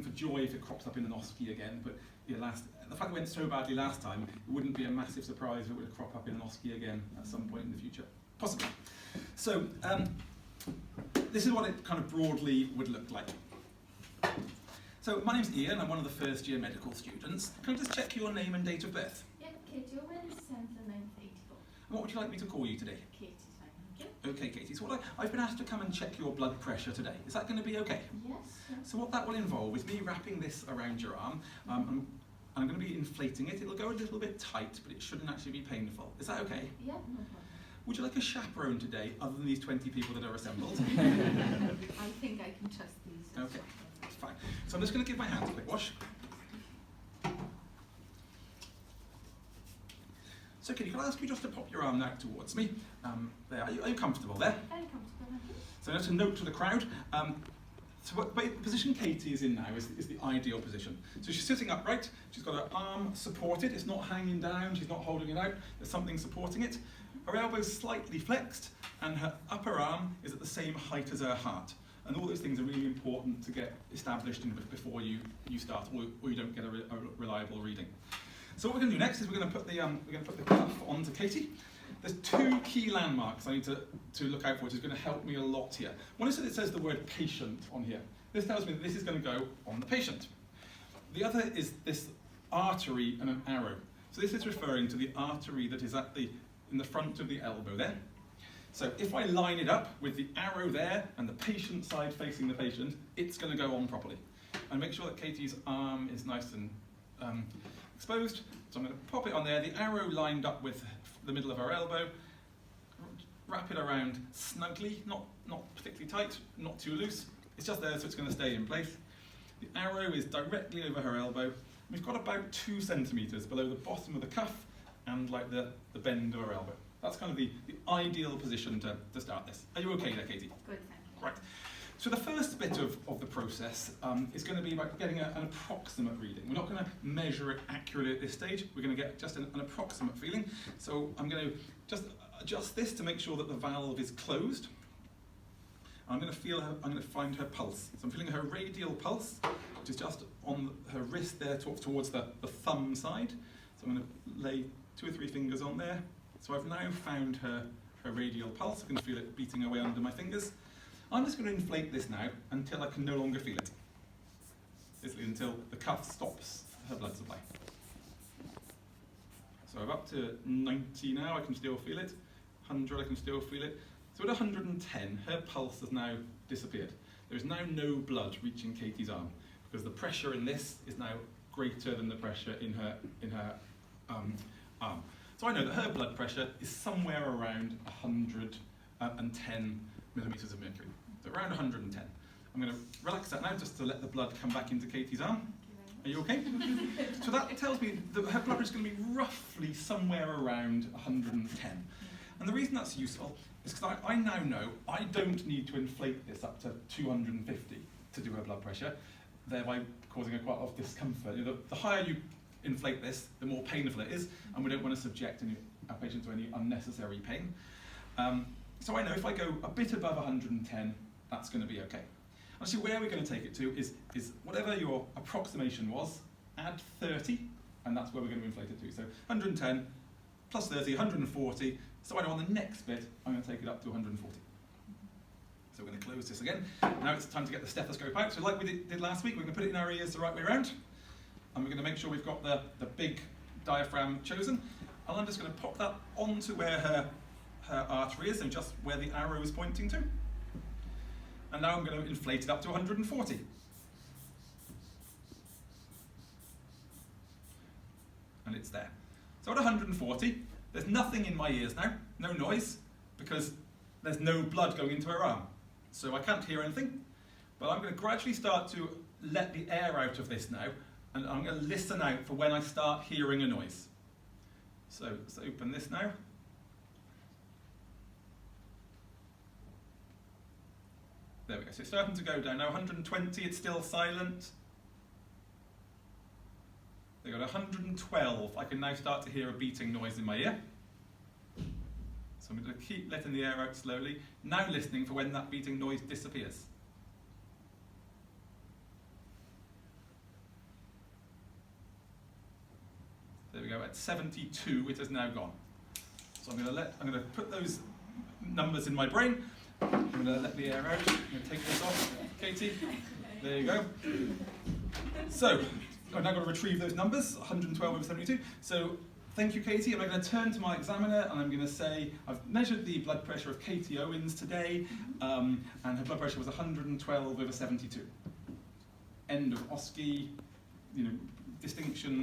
for joy if it crops up in an OSCE again, but yeah, the fact it went so badly last time, it wouldn't be a massive surprise if it would crop up in an OSCE again at some point in the future. Possibly. So, this is what it kind of broadly would look like. So, my name's Ian, I'm one of the first year medical students. Can I just check your name and date of birth? Yep, Katie Owen, 7th and 9th, 84. And what would you like me to call you today? Katie's fine, thank you. Okay, Katie, so I've been asked to come and check your blood pressure today. Is that going to be okay? Yes. So what that will involve is me wrapping this around your arm. I'm going to be inflating it. It'll go a little bit tight, but it shouldn't actually be painful. Is that okay? Yep, no problem. Would you like a chaperone today, other than these 20 people that are assembled? I think I can trust these. Okay, that's fine. So I'm just going to give my hands a quick wash. So Katie, can I ask you just to pop your arm out towards me? There. Are you comfortable there? Very comfortable, thank you. So just a note to the crowd. So what the position Katie is in now is the ideal position. So she's sitting upright, she's got her arm supported, it's not hanging down, she's not holding it out, there's something supporting it. Her elbow's slightly flexed, and her upper arm is at the same height as her heart. And all those things are really important to get established before you start, or you don't get a reliable reading. So what we're going to do next is we're going to put the cuff onto Katie. There's two key landmarks I need to look out for, which is going to help me a lot here. One is that it says the word patient on here. This tells me that this is going to go on the patient. The other is this artery and an arrow. So this is referring to the artery that is in the front of the elbow there. So if I line it up with the arrow there and the patient side facing the patient, it's going to go on properly. And make sure that Katie's arm is nice and exposed. So I'm going to pop it on there, the arrow lined up with the middle of her elbow, wrap it around snugly, not particularly tight, not too loose. It's just there so it's going to stay in place. The arrow is directly over her elbow. We've got about 2 centimetres below the bottom of the cuff and like the bend of her elbow. That's kind of the ideal position to start this. Are you okay there, Katie? Good, thank you. Right. So the first bit of the process is going to be about getting an approximate reading. We're not going to measure it accurately at this stage. We're going to get just an approximate feeling. So I'm going to just adjust this to make sure that the valve is closed. I'm going to find her pulse. So I'm feeling her radial pulse, which is just on her wrist there towards the thumb side. So I'm going to lay 2 or 3 fingers on there. So I've now found her radial pulse. I'm going to feel it beating away under my fingers. I'm just going to inflate this now until I can no longer feel it. Basically until the cuff stops her blood supply. So I'm up to 90 now, I can still feel it. 100, I can still feel it. So at 110, her pulse has now disappeared. There is now no blood reaching Katie's arm because the pressure in this is now greater than the pressure in her arm. So I know that her blood pressure is somewhere around 110 millimetres of mercury. So around 110. I'm going to relax that now just to let the blood come back into Katie's arm. Are you okay? So that tells me that her blood pressure is going to be roughly somewhere around 110. And the reason that's useful is because I now know I don't need to inflate this up to 250 to do her blood pressure, thereby causing her quite a lot of discomfort. The higher you inflate this, the more painful it is, and we don't want to subject our patients to any unnecessary pain. So I know if I go a bit above 110, that's going to be okay. Actually, where we're going to take it to is whatever your approximation was, add 30, and that's where we're going to inflate it to. So 110 plus 30, 140. So I know on the next bit, I'm going to take it up to 140. So we're going to close this again. Now it's time to get the stethoscope out. So like we did last week, we're going to put it in our ears the right way around. And we're going to make sure we've got the big diaphragm chosen. And I'm just going to pop that onto where her artery is, and just where the arrow is pointing to. And now I'm going to inflate it up to 140. And it's there. So at 140, there's nothing in my ears now, no noise, because there's no blood going into her arm. So I can't hear anything, but I'm going to gradually start to let the air out of this now, and I'm going to listen out for when I start hearing a noise. So let's open this now. There we go, so it's starting to go down. Now 120, it's still silent. They got 112, I can now start to hear a beating noise in my ear. So I'm going to keep letting the air out slowly, now listening for when that beating noise disappears. go. At 72, it has now gone. So I'm going to put those numbers in my brain. I'm going to let the air out. I'm going to take this off, Katie. There you go. So I've now got to retrieve those numbers, 112 over 72. So thank you, Katie. I'm going to turn to my examiner and I'm going to say, I've measured the blood pressure of Katie Owens today, and her blood pressure was 112 over 72. End of OSCE, distinction.